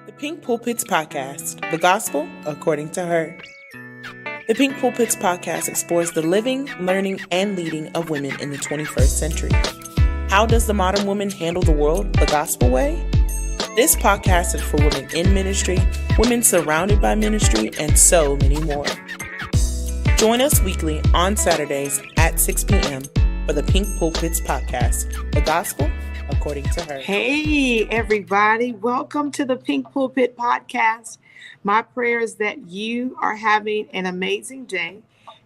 The Pink Pulpits Podcast, the gospel according to her. The Pink Pulpits Podcast explores the living, learning, and leading of women in the 21st century. How does the modern woman handle the world the gospel way? This podcast is for women in ministry, women surrounded by ministry, and so many more. Join us weekly on Saturdays at 6 p.m. for the Pink Pulpits Podcast, the gospel according to her. Hey, everybody. Welcome to the Pink Pulpit Podcast. My prayer is that you are having an amazing day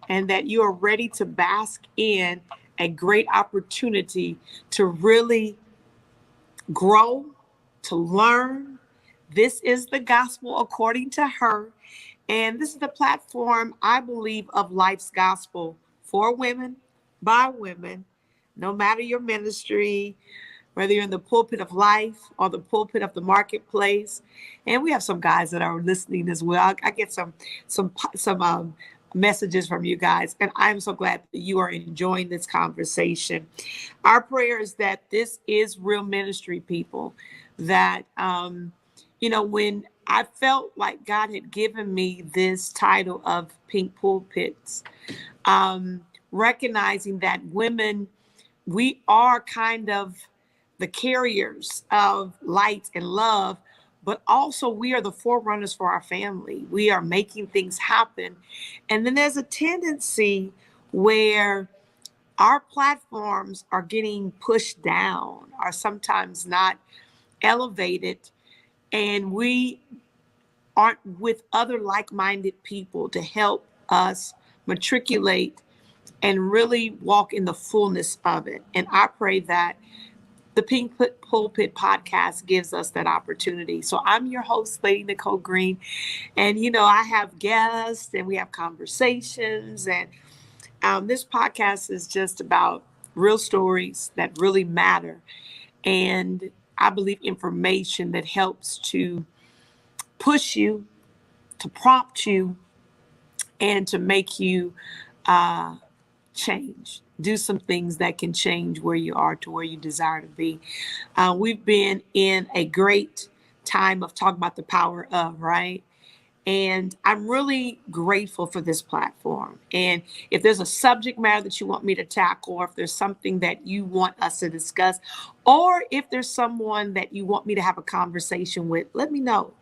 and that you are ready to bask in a great opportunity to really grow, to learn. This is the gospel according to her. And this is the platform, I believe, of life's gospel for women, by women, no matter your ministry, whether you're in the pulpit of life or the pulpit of the marketplace. And we have some guys that are listening as well. I get some messages from you guys, and I'm so glad that you are enjoying this conversation. Our prayer is that this is real ministry, people, that, when I felt like God had given me this title of Pink Pulpits, recognizing that women, we are kind of the carriers of light and love, but also we are the forerunners for our family. We are making things happen. And then there's a tendency where our platforms are getting pushed down, are sometimes not elevated, and we aren't with other like-minded people to help us matriculate and really walk in the fullness of it. And I pray that the Pink Pulpit Podcast gives us that opportunity. So I'm your host, Lady Nicole Green. And, I have guests and we have conversations. And this podcast is just about real stories that really matter. And I believe information that helps to push you, to prompt you, and to make you change. Do some things that can change where you are to where you desire to be. We've been in a great time of talking about the power of, right? And I'm really grateful for this platform. And if there's a subject matter that you want me to tackle, or if there's something that you want us to discuss, or if there's someone that you want me to have a conversation with, let me know.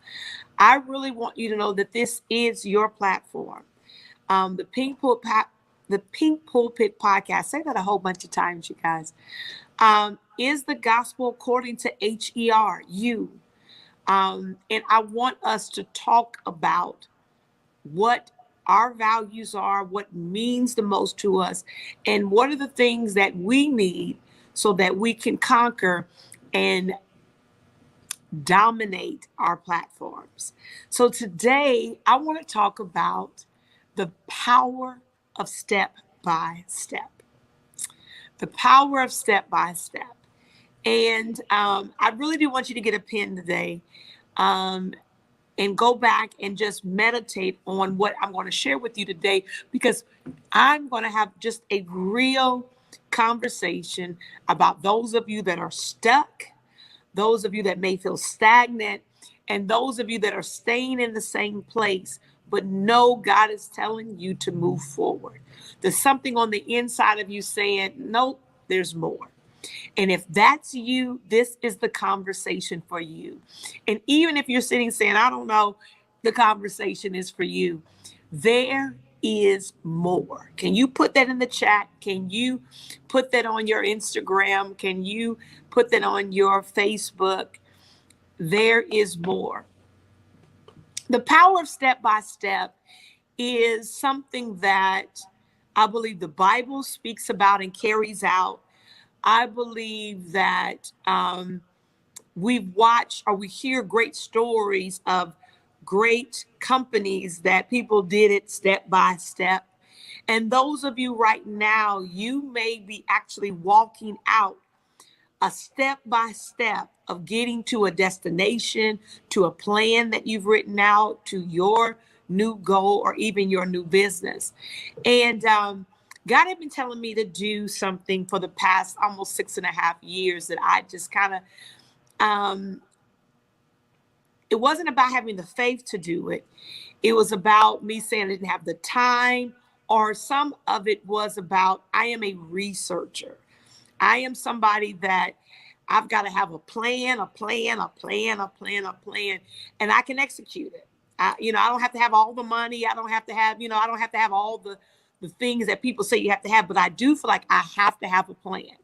I really want you to know that this is your platform. The Pink Pulpit Podcast, say that a whole bunch of times, you guys, is the gospel according to HER, you. And I want us to talk about what our values are, what means the most to us, and what are the things that we need so that we can conquer and dominate our platforms. So today, I want to talk about the power of step by step. The power of step by step. And I really do want you to get a pen today and go back and just meditate on what I'm going to share with you today, because I'm going to have just a real conversation about those of you that are stuck, those of you that may feel stagnant, and those of you that are staying in the same place, but know God is telling you to move forward. There's something on the inside of you saying, nope, there's more. And if that's you, this is the conversation for you. And even if you're sitting saying, I don't know, the conversation is for you. There is more. Can you put that in the chat? Can you put that on your Instagram? Can you put that on your Facebook? There is more. The power of step by step is something that I believe the Bible speaks about and carries out. I believe that we watch or we hear great stories of great companies that people did it step by step. And those of you right now, you may be actually walking out a step by step of getting to a destination, to a plan that you've written out, to your new goal, or even your new business. And God had been telling me to do something for the past almost 6.5 years that I just kind of it wasn't about having the faith to do it. It was about me saying I didn't have the time, or some of it was about I am a researcher. I am somebody that I've got to have a plan, and I can execute it. I don't have to have all the money. I don't have to have, I don't have to have all the things that people say you have to have, but I do feel like I have to have a plan.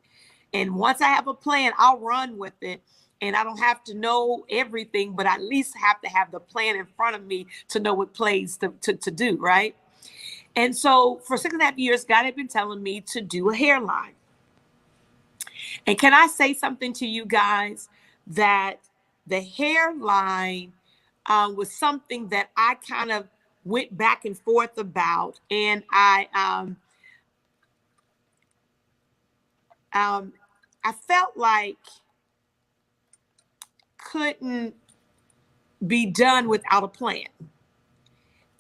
And once I have a plan, I'll run with it. And I don't have to know everything, but I at least have to have the plan in front of me to know what plays to do, right? And so for 6.5 years, God had been telling me to do a hairline. And can I say something to you guys, that the hairline was something that I kind of went back and forth about. And I felt like couldn't be done without a plan.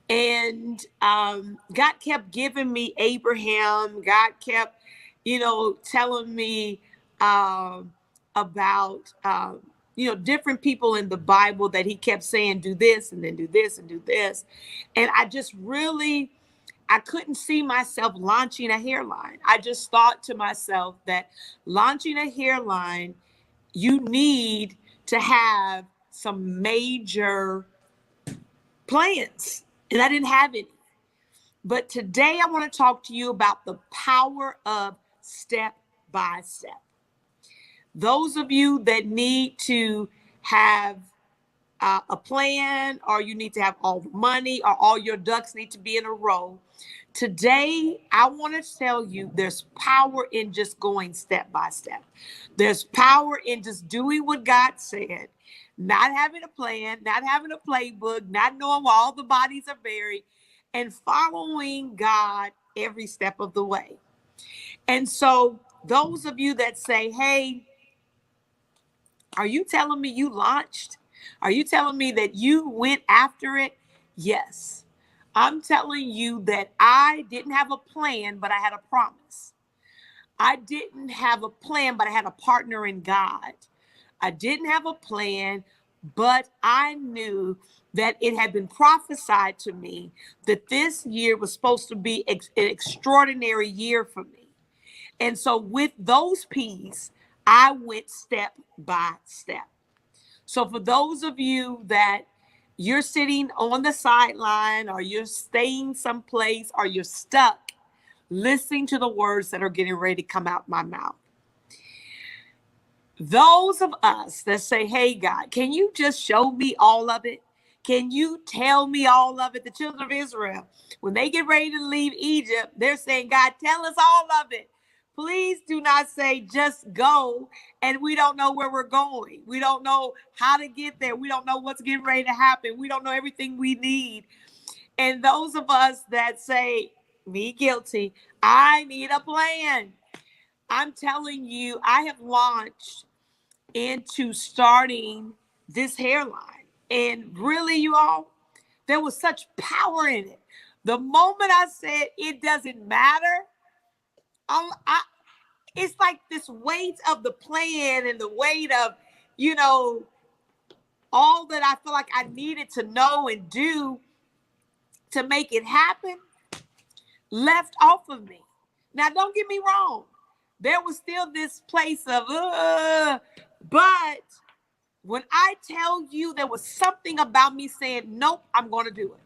And God kept giving me Abraham. God kept, telling me about, different people in the Bible that he kept saying, do this and then do this and do this. And I couldn't see myself launching a hairline. I just thought to myself that launching a hairline, you need to have some major plans. And I didn't have any. But today I want to talk to you about the power of step by step. Those of you that need to have a plan, or you need to have all the money, or all your ducks need to be in a row. Today, I want to tell you there's power in just going step by step. There's power in just doing what God said, not having a plan, not having a playbook, not knowing where all the bodies are buried, and following God every step of the way. And so those of you that say, hey, are you telling me you launched? Are you telling me that you went after it? Yes. I'm telling you that I didn't have a plan, but I had a promise. I didn't have a plan, but I had a partner in God. I didn't have a plan, but I knew that it had been prophesied to me that this year was supposed to be an extraordinary year for me. And so with those P's, I went step by step. So for those of you that you're sitting on the sideline, or you're staying someplace, or you're stuck, listening to the words that are getting ready to come out my mouth. Those of us that say, hey, God, can you just show me all of it? Can you tell me all of it? The children of Israel, when they get ready to leave Egypt, they're saying, God, tell us all of it. Please do not say just go and we don't know where we're going. We don't know how to get there. We don't know what's getting ready to happen. We don't know everything we need. And those of us that say, me guilty, I need a plan. I'm telling you, I have launched into starting this hairline. And really, you all, there was such power in it. The moment I said it doesn't matter, it's like this weight of the plan and the weight of, all that I feel like I needed to know and do to make it happen left off of me. Now, don't get me wrong. There was still this place of, but when I tell you there was something about me saying, nope, I'm going to do it.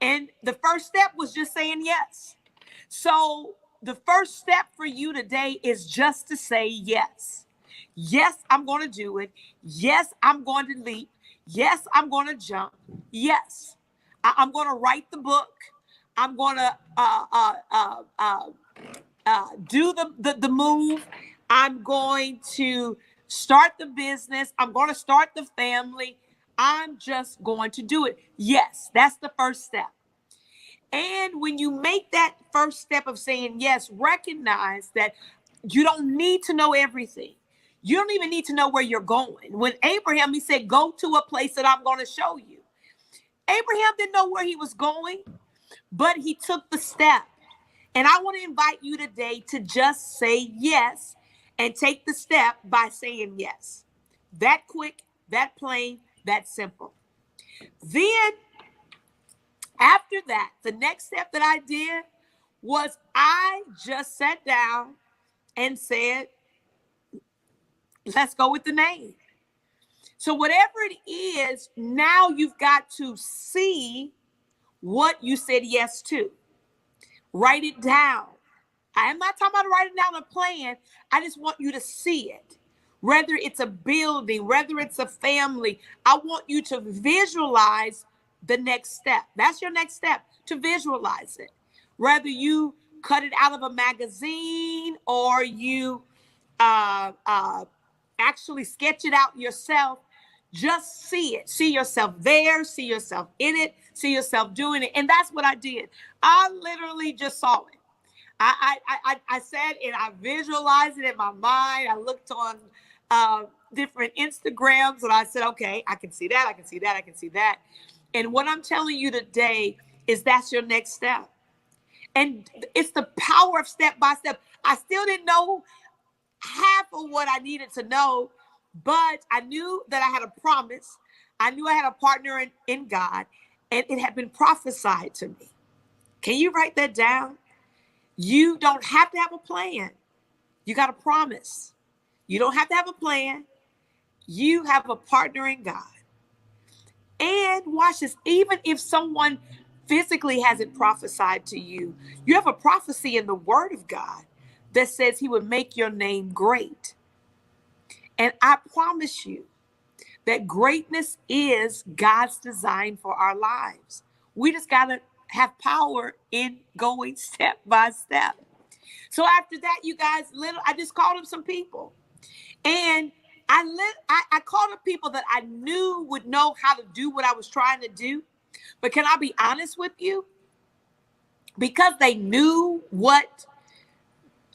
And the first step was just saying yes. So the first step for you today is just to say yes. Yes, I'm going to do it. Yes, I'm going to leap. Yes, I'm going to jump. Yes, I'm going to write the book. I'm going to do the move. I'm going to start the business. I'm going to start the family. I'm just going to do it. Yes, that's the first step. And when you make that first step of saying yes, recognize that you don't need to know everything. You don't even need to know where you're going. When Abraham, he said, go to a place that I'm going to show you. Abraham didn't know where he was going, but he took the step. And I want to invite you today to just say yes and take the step by saying yes. That quick, that plain, that simple. Then after that, the next step that I did was I just sat down and said, let's go with the name. So whatever it is, now you've got to see what you said yes to. Write it down. I am not talking about writing down a plan. I just want you to see it. Whether it's a building, whether it's a family, I want you to visualize the next step. That's your next step, to visualize it. Whether you cut it out of a magazine or you actually sketch it out yourself, just see it. See yourself there, see yourself in it, see yourself doing it. And that's what I did. I literally just saw it. I sat and I visualized it in my mind. I looked on different Instagrams and I said, okay, I can see that. I can see that. I can see that. And what I'm telling you today is that's your next step. And it's the power of step by step. I still didn't know half of what I needed to know, but I knew that I had a promise. I knew I had a partner in God, and it had been prophesied to me. Can you write that down? You don't have to have a plan. You got a promise. You don't have to have a plan. You have a partner in God. And watch this, even if someone physically hasn't prophesied to you, you have a prophecy in the Word of God that says He would make your name great. And I promise you that greatness is God's design for our lives. We just got to have power in going step by step. So after that, you guys, I just called up some people. And I called up people that I knew would know how to do what I was trying to do. But can I be honest with you? Because they knew what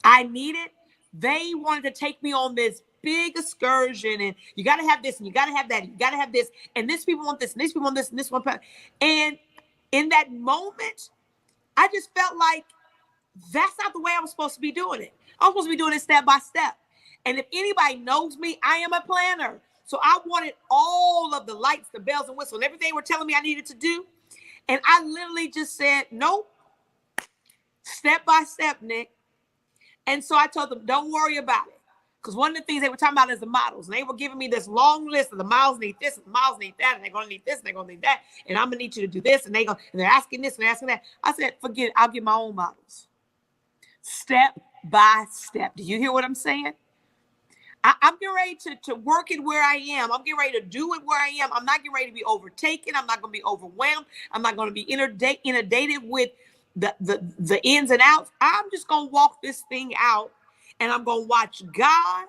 I needed, they wanted to take me on this big excursion, and you got to have this, and you got to have that, and you got to have this, and this people want this, and this people want this, and this one. And in that moment, I just felt like that's not the way I was supposed to be doing it. I was supposed to be doing it step by step. And if anybody knows me, I am a planner. So I wanted all of the lights, the bells and whistles, and everything they were telling me I needed to do. And I literally just said, nope, step by step, Nick. And so I told them, don't worry about it. Because one of the things they were talking about is the models. And they were giving me this long list of the miles need this, and the miles need that, and they're going to need this, and they're going to need that. And I'm going to need you to do this, and they're asking this, and they're asking that. I said, forget it. I'll get my own models. Step by step. Do you hear what I'm saying? I'm getting ready to work it where I am. I'm getting ready to do it where I am. I'm not getting ready to be overtaken. I'm not going to be overwhelmed. I'm not going to be inundated with the ins and outs. I'm just going to walk this thing out, and I'm going to watch God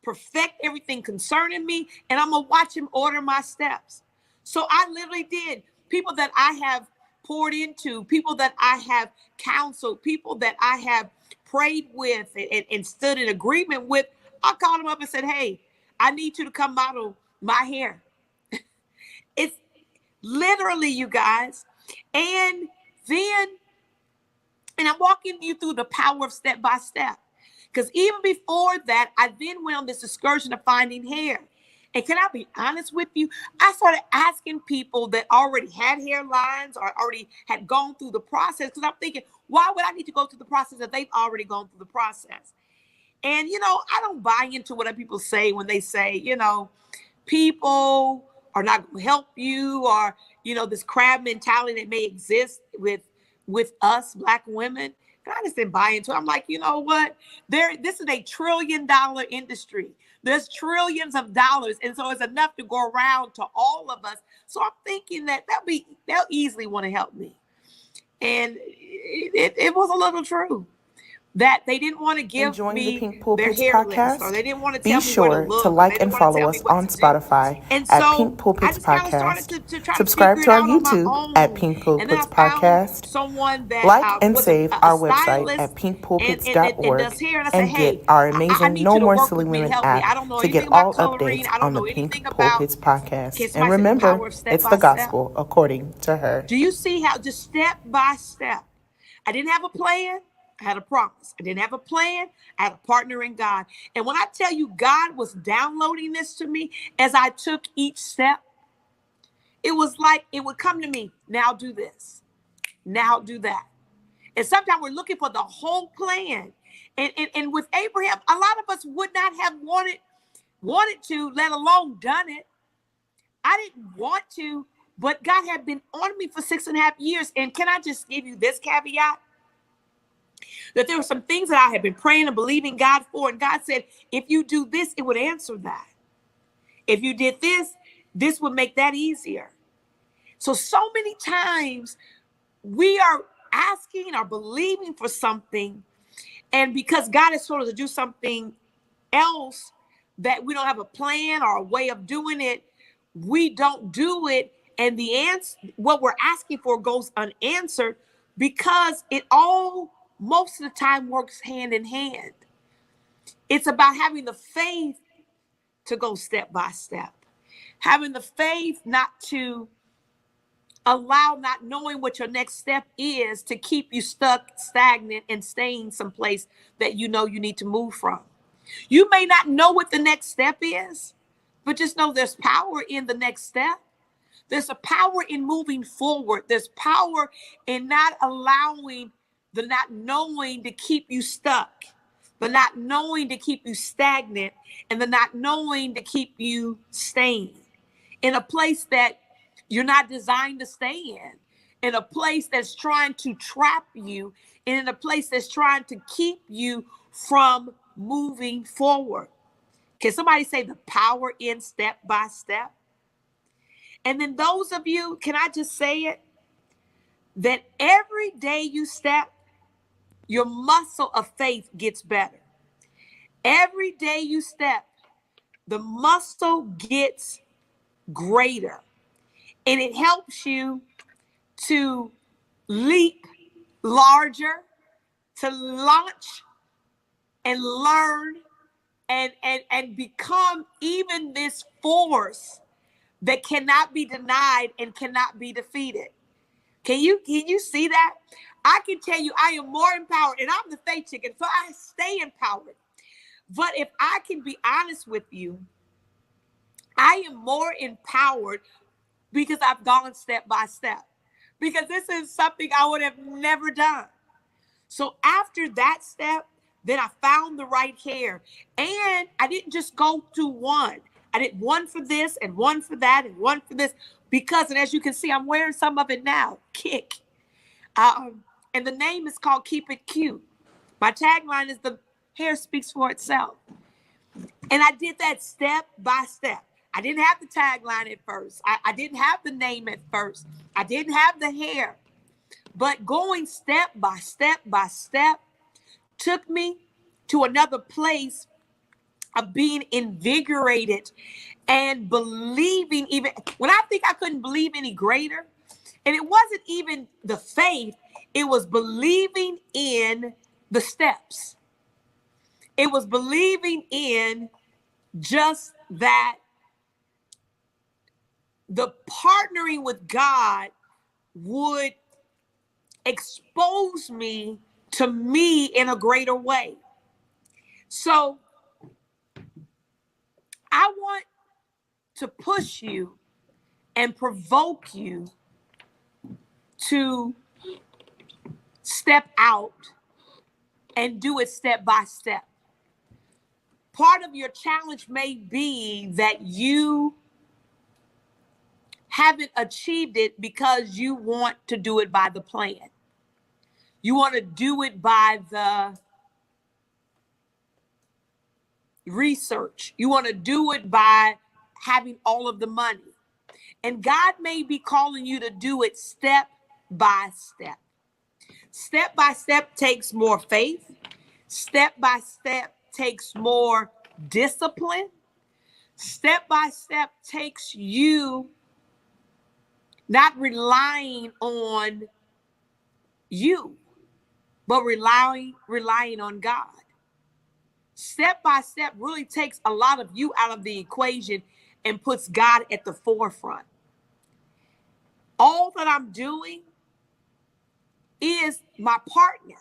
perfect everything concerning me, and I'm going to watch Him order my steps. So I literally did. People that I have poured into, people that I have counseled, people that I have prayed with and stood in agreement with, I called them up and said, hey, I need you to come model my hair. It's literally, you guys. And I'm walking you through the power of step by step. Because even before that, I then went on this excursion of finding hair. And can I be honest with you? I started asking people that already had hairlines or already had gone through the process. Because I'm thinking, why would I need to go through the process if they've already gone through the process? And, I don't buy into what people say when they say, people are not going to help you, or, this crab mentality that may exist with us Black women. And I just didn't buy into it. I'm like, you know what? This is a $1 trillion industry. There's trillions of dollars. And so it's enough to go around to all of us. So I'm thinking that they'll easily want to help me. And it was a little true. That they didn't want to give Enjoying me the Pink Pulpits their hair podcast? list, or they didn't want to tell Be me where to sure look, to or like they and didn't want to follow tell me us what on to do. Spotify And at so Pink I Pulpits just kind of Podcast. started to try Subscribe to to figure it our out on my YouTube own. at Pink And then I Pulpits found Podcast. someone that Like and was save a our website stylist at and pinkpulpits.org does hair. And I said, and hey, get our I amazing need No you to More work Silly with me and Women help me. I app don't know to get anything all about coloring. updates I don't on the know Pink anything about. Pulpits Can Podcast. And somebody say the power remember, of step it's by the step? gospel according to her. Do you see how just step by step? I didn't have a plan. I had a promise. I didn't have a plan. I had a partner in God. And when I tell you God was downloading this to me as I took each step, it was like it would come to me, now do this, now do that. And sometimes we're looking for the whole plan. And with Abraham, a lot of us would not have wanted to, let alone done it. I didn't want to, but God had been on me for 6.5 years. And can I just give you this caveat? That there were some things that I had been praying and believing God for. And God said, if you do this, it would answer that. If you did this, this would make that easier. So many times we are asking or believing for something. And because God has told us to do something else that we don't have a plan or a way of doing it, we don't do it. And the answer, what we're asking for, goes unanswered because it all, most of the time, works hand in hand. It's about having the faith to go step by step, having the faith not to allow not knowing what your next step is to keep you stuck, stagnant, and staying someplace that you know you need to move from. You may not know what the next step is, but just know there's power in the next step. There's a power in moving forward. There's power in not allowing the not knowing to keep you stuck, the not knowing to keep you stagnant, and the not knowing to keep you staying in a place that you're not designed to stay in a place that's trying to trap you, and in a place that's trying to keep you from moving forward. Can somebody say the power in step by step? And then those of you, can I just say it? That every day you step, your muscle of faith gets better. Every day you step, the muscle gets greater. And it helps you to leap larger, to launch and learn and become even this force that cannot be denied and cannot be defeated. Can you see that? I can tell you I am more empowered, and I'm the faith chicken, so I stay empowered. But if I can be honest with you, I am more empowered because I've gone step by step, because this is something I would have never done. So after that step, then I found the right hair, and I didn't just go to one. I did one for this and one for that and one for this, because, and as you can see, I'm wearing some of it now, Kick. And the name is called Keep It Cute. My tagline is the hair speaks for itself. And I did that step by step. I didn't have the tagline at first. I didn't have the name at first. I didn't have the hair. But going step by step by step took me to another place of being invigorated and believing, even when I think I couldn't believe any greater. And it wasn't even the faith, it was believing in the steps. It was believing in just that the partnering with God would expose me to me in a greater way. So I want to push you and provoke you to step out and do it step by step. Part of your challenge may be that you haven't achieved it because you want to do it by the plan. You want to do it by the research. You want to do it by having all of the money. And God may be calling you to do it step by step. Step by step takes more faith. Step by step takes more discipline. Step by step takes you not relying on you, but relying on God. Step by step really takes a lot of you out of the equation and puts God at the forefront. All that I'm doing is my partner.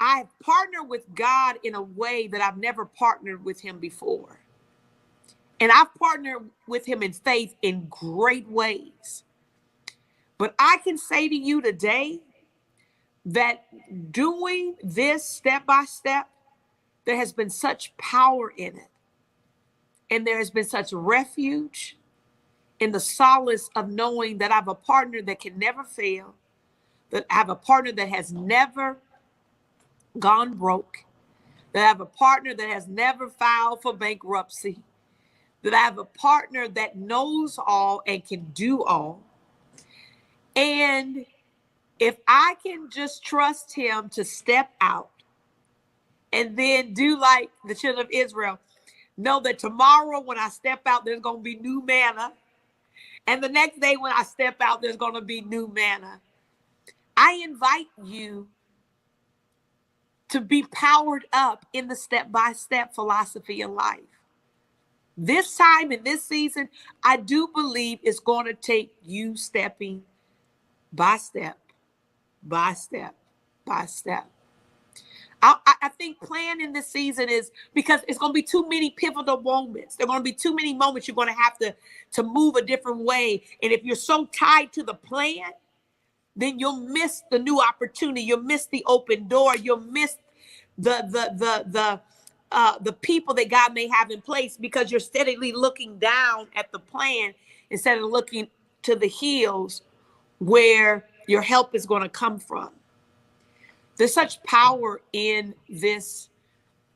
I partner with God in a way that I've never partnered with him before. And I've partnered with him in faith in great ways. But I can say to you today that doing this step by step, there has been such power in it. And there has been such refuge in the solace of knowing that I have a partner that can never fail, that I have a partner that has never gone broke, that I have a partner that has never filed for bankruptcy, that I have a partner that knows all and can do all. And if I can just trust him to step out and then do like the children of Israel, know that tomorrow when I step out, there's going to be new manna. And the next day when I step out, there's going to be new manna. I invite you to be powered up in the step-by-step philosophy of life. This time in this season, I do believe it's going to take you stepping by step, by step, by step. I think planning this season is because it's going to be too many pivotal moments. There are going to be too many moments you're going to have to move a different way. And if you're so tied to the plan, then you'll miss the new opportunity. You'll miss the open door. You'll miss the people that God may have in place because you're steadily looking down at the plan instead of looking to the hills where your help is going to come from. There's such power in this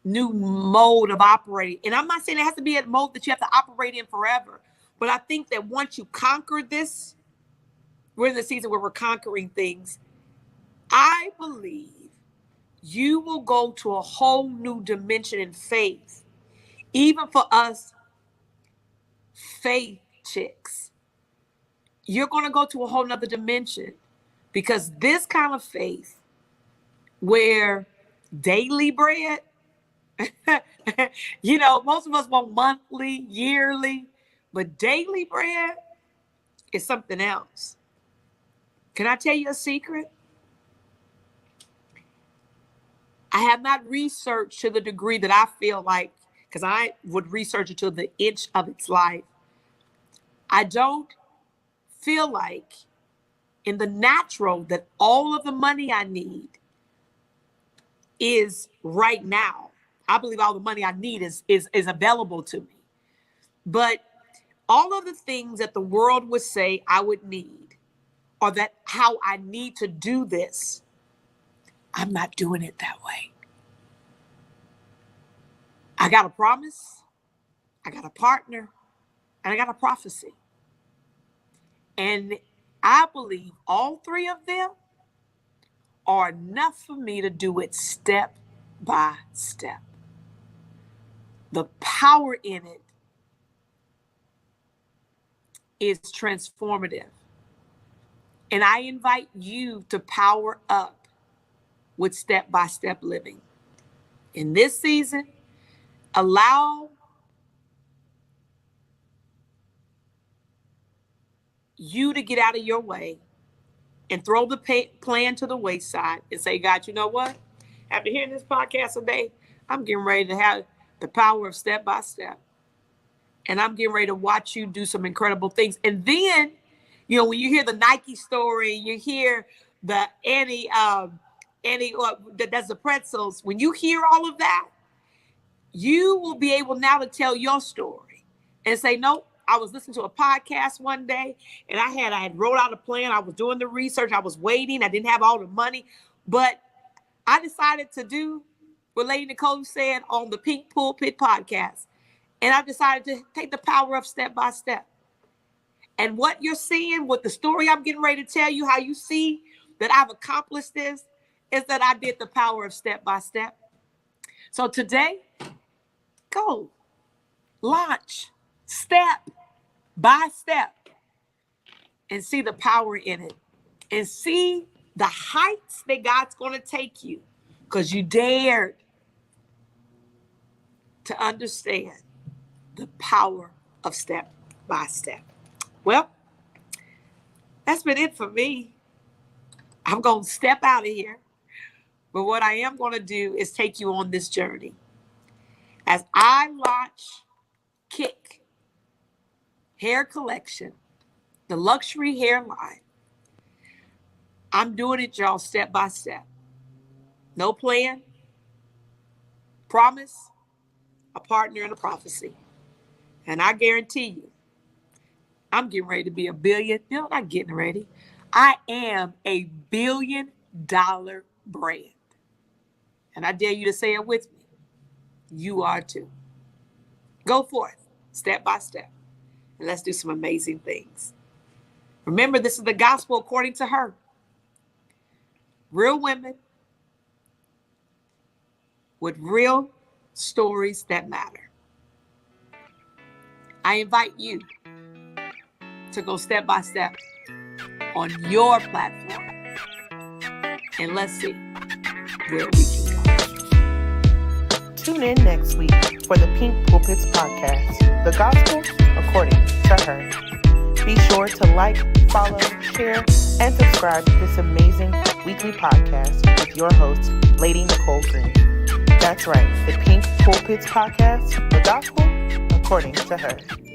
new mode of operating. And I'm not saying it has to be a mode that you have to operate in forever. But I think that once you conquer this, we're in the season where we're conquering things. I believe you will go to a whole new dimension in faith. Even for us faith chicks, you're going to go to a whole nother dimension because this kind of faith where daily bread, most of us want monthly, yearly, but daily bread is something else. Can I tell you a secret? I have not researched to the degree that I feel like, because I would research it to the inch of its life. I don't feel like in the natural that all of the money I need is right now. I believe all the money I need is available to me. But all of the things that the world would say I would need, or that how I need to do this, I'm not doing it that way. I got a promise, I got a partner, and I got a prophecy. And I believe all three of them are enough for me to do it step by step. The power in it is transformative. And I invite you to power up with step-by-step living. In this season, allow you to get out of your way and throw the plan to the wayside and say, God, you know what? After hearing this podcast today, I'm getting ready to have the power of step by step. And I'm getting ready to watch you do some incredible things. And then, when you hear the Nike story, you hear the Annie that does the pretzels. When you hear all of that, you will be able now to tell your story and say, nope, I was listening to a podcast one day and I had wrote out a plan. I was doing the research. I was waiting. I didn't have all the money, but I decided to do what Lady Nicole said on the Pink Pulpit Podcast. And I decided to take the power of step by step. And what you're seeing with the story I'm getting ready to tell you, how you see that I've accomplished this, is that I did the power of step by step. So today, go launch step by step and see the power in it and see the heights that God's going to take you because you dared to understand the power of step by step. Well, that's been it for me. I'm going to step out of here. But what I am going to do is take you on this journey. As I launch, kick, hair collection, the luxury hair line. I'm doing it, y'all, step by step. No plan, promise, a partner, and a prophecy. And I guarantee you, I'm getting ready to be a billion. No, not getting ready. I am a $1 billion brand. And I dare you to say it with me. You are too. Go forth, step by step. And let's do some amazing things. Remember, this is the gospel according to her. Real women with real stories that matter. I invite you to go step by step on your platform. And let's see where we can go. Tune in next week for the Pink Pulpits Podcast, the gospel according to her. Be sure to like, follow, share, and subscribe to this amazing weekly podcast with your host, Lady Nicole Green. That's right, the Pink Pulpits Podcast, the gospel according to her.